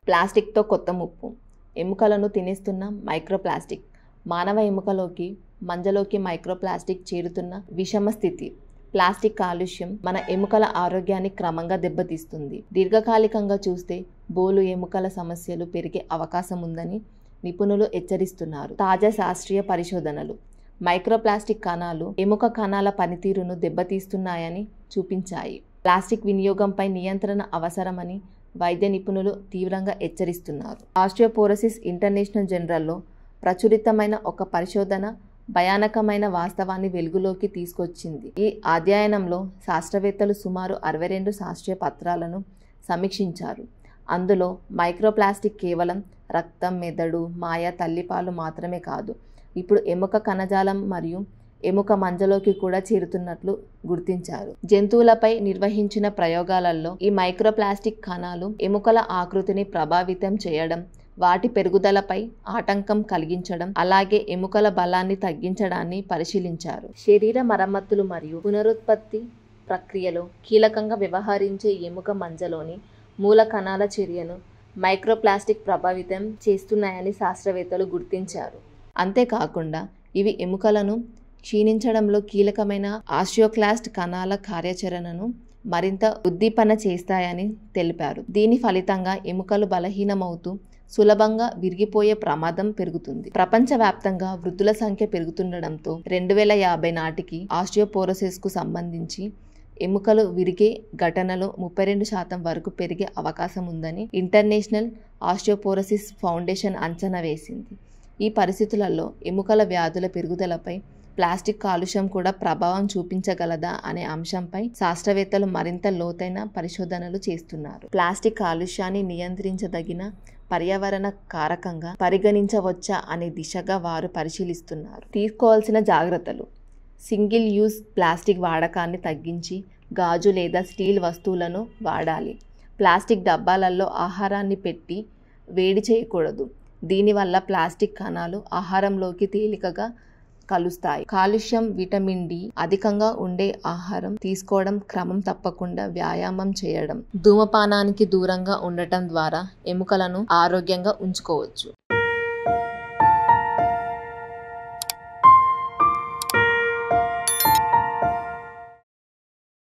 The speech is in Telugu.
ప్లాస్టిక్తో కొత్త ముప్పు. ఎముకలను తినేస్తున్న మైక్రోప్లాస్టిక్. మానవ ఎముకలోకి, మంజలోకి మైక్రోప్లాస్టిక్ చేరుతున్న విషమ స్థితి. ప్లాస్టిక్ కాలుష్యం మన ఎముకల ఆరోగ్యాన్ని క్రమంగా దెబ్బతీస్తుంది. దీర్ఘకాలికంగా చూస్తే బోలు ఎముకల సమస్యలు పెరిగే అవకాశం ఉందని నిపుణులు హెచ్చరిస్తున్నారు. తాజా శాస్త్రీయ పరిశోధనలు మైక్రోప్లాస్టిక్ కణాలు ఎముక కణాల పనితీరును దెబ్బతీస్తున్నాయని చూపించాయి. ప్లాస్టిక్ వినియోగంపై నియంత్రణ అవసరమని వైద్య నిపుణులు తీవ్రంగా హెచ్చరిస్తున్నారు. ఆస్టియోపోరోసిస్ ఇంటర్నేషనల్ జర్నల్లో ప్రచురితమైన ఒక పరిశోధన భయానకమైన వాస్తవాన్ని వెలుగులోకి తీసుకొచ్చింది. ఈ అధ్యయనంలో శాస్త్రవేత్తలు సుమారు 62 శాస్త్రీయ పత్రాలను సమీక్షించారు. అందులో మైక్రోప్లాస్టిక్ కేవలం రక్తం, మెదడు, మాయ, తల్లిపాలు మాత్రమే కాదు, ఇప్పుడు ఎముక కణజాలం మరియు ఎముక మంజలోకి కూడా చేరుతున్నట్లు గుర్తించారు. జంతువులపై నిర్వహించిన ప్రయోగాలలో ఈ మైక్రోప్లాస్టిక్ కణాలు ఎముకల ఆకృతిని ప్రభావితం చేయడం, వాటి పెరుగుదలపై ఆటంకం కలిగించడం, అలాగే ఎముకల బలాన్ని తగ్గించడాన్ని పరిశీలించారు. శరీర మరమ్మతులు మరియు పునరుత్పత్తి ప్రక్రియలో కీలకంగా వ్యవహరించే ఎముక మంజలోని మూల కణాల చర్యను మైక్రోప్లాస్టిక్ ప్రభావితం చేస్తున్నాయని శాస్త్రవేత్తలు గుర్తించారు. అంతేకాకుండా ఇవి ఎముకలను క్షీణించడంలో కీలకమైన ఆస్టియోక్లాస్ట్ కణాల కార్యాచరణను మరింత ఉద్దీపన చేస్తాయని తెలిపారు. దీని ఫలితంగా ఎముకలు బలహీనమవుతూ సులభంగా విరిగిపోయే ప్రమాదం పెరుగుతుంది. ప్రపంచవ్యాప్తంగా వృద్ధుల సంఖ్య పెరుగుతుండడంతో 2050 నాటికి ఆస్టియోపోరోసిస్కు సంబంధించి ఎముకలు విరిగే ఘటనలు 32% వరకు పెరిగే అవకాశం ఉందని ఇంటర్నేషనల్ ఆస్టియోపోరోసిస్ ఫౌండేషన్ అంచనా వేసింది. ఈ పరిస్థితులలో ఎముకల వ్యాధుల పెరుగుదలపై ప్లాస్టిక్ కాలుష్యం కూడా ప్రభావం చూపించగలదా అనే అంశంపై శాస్త్రవేత్తలు మరింత లోతైన పరిశోధనలు చేస్తున్నారు. ప్లాస్టిక్ కాలుష్యాన్ని నియంత్రించదగిన పర్యావరణ కారకంగా పరిగణించవచ్చా అనే దిశగా వారు పరిశీలిస్తున్నారు. తీసుకోవాల్సిన జాగ్రత్తలు: సింగిల్ యూజ్ ప్లాస్టిక్ వాడకాన్ని తగ్గించి గాజు లేదా స్టీల్ వస్తువులను వాడాలి. ప్లాస్టిక్ డబ్బాలలో ఆహారాన్ని పెట్టి వేడి చేయకూడదు. దీనివల్ల ప్లాస్టిక్ కణాలు ఆహారంలోకి తేలికగా కలుస్తాయి. కాల్షియం, విటమిన్ డి అధికంగా ఉండే ఆహారం తీసుకోవడం, క్రమం తప్పకుండా వ్యాయామం చేయడం, ధూమపానానికి దూరంగా ఉండటం ద్వారా ఎముకలను ఆరోగ్యంగా ఉంచుకోవచ్చు.